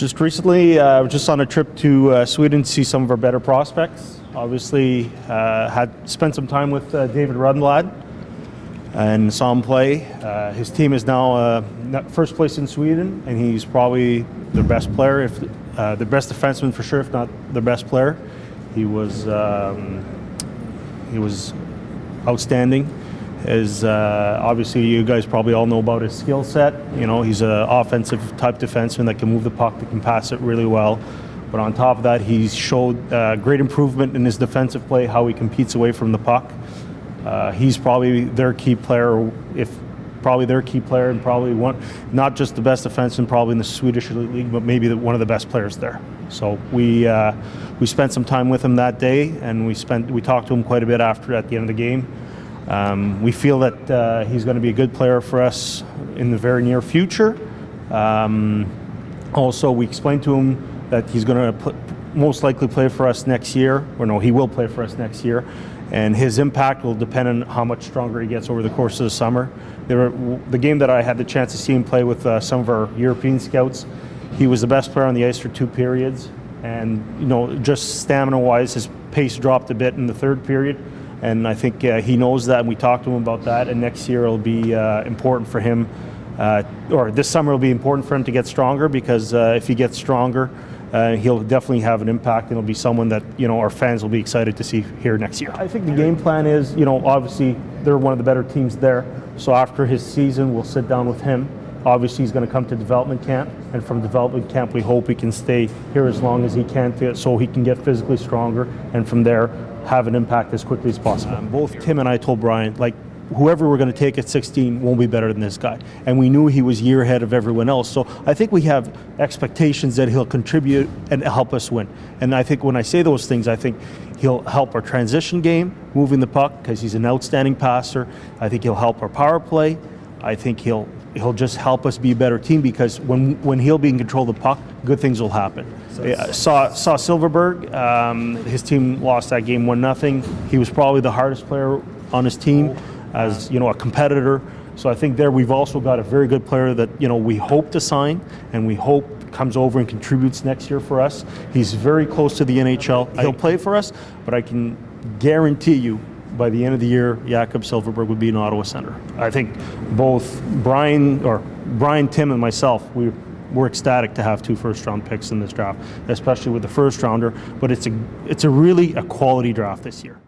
Just recently, just on a trip to Sweden to see some of our better prospects. Obviously, had spent some time with David Rundblad and saw him play. His team is now first place in Sweden, and he's probably their best player, if the best defenseman for sure, if not the best player. He was outstanding. Obviously, you guys probably all know about his skill set. You know, he's an offensive type defenseman that can move the puck, that can pass it really well. But on top of that, he's showed great improvement in his defensive play, how he competes away from the puck. He's probably their key player, and probably one, not just the best defenseman probably in the Swedish league, but maybe one of the best players there. So we spent some time with him that day, and we talked to him quite a bit at the end of the game. We feel that he's going to be a good player for us in the very near future. Also, we explained to him that he's going to most likely play for us next year, or no, he will play for us next year, and his impact will depend on how much stronger he gets over the course of the summer. The game that I had the chance to see him play with some of our European scouts, he was the best player on the ice for 2 periods, and just stamina-wise, his pace dropped a bit in the 3rd period. And I think he knows that, and we talked to him about that. And next year it'll be important for him, or this summer will be important for him to get stronger, because if he gets stronger, he'll definitely have an impact, and he'll be someone that our fans will be excited to see here next year. I think the game plan is, obviously they're one of the better teams there. So after his season, we'll sit down with him. Obviously, he's going to come to development camp, and from development camp, we hope he can stay here as long as he can, so he can get physically stronger, and from there have an impact as quickly as possible. Both Tim and I told Brian, whoever we're going to take at 16 won't be better than this guy. And we knew he was a year ahead of everyone else. So I think we have expectations that he'll contribute and help us win. And I think when I say those things, I think he'll help our transition game, moving the puck, because he's an outstanding passer. I think he'll help our power play. I think he'll just help us be a better team, because when he'll be in control of the puck, good things will happen. Saw Silverberg. His team lost that game 1-0. He was probably the hardest player on his team, as a competitor. So I think there we've also got a very good player that we hope to sign, and we hope comes over and contributes next year for us. He's very close to the NHL. He'll play for us, but I can guarantee you, by the end of the year, Jakob Silverberg would be an Ottawa Senator. I think both Brian, Tim, and myself, we're ecstatic to have 2 first-round picks in this draft, especially with the first rounder. But it's a really quality draft this year.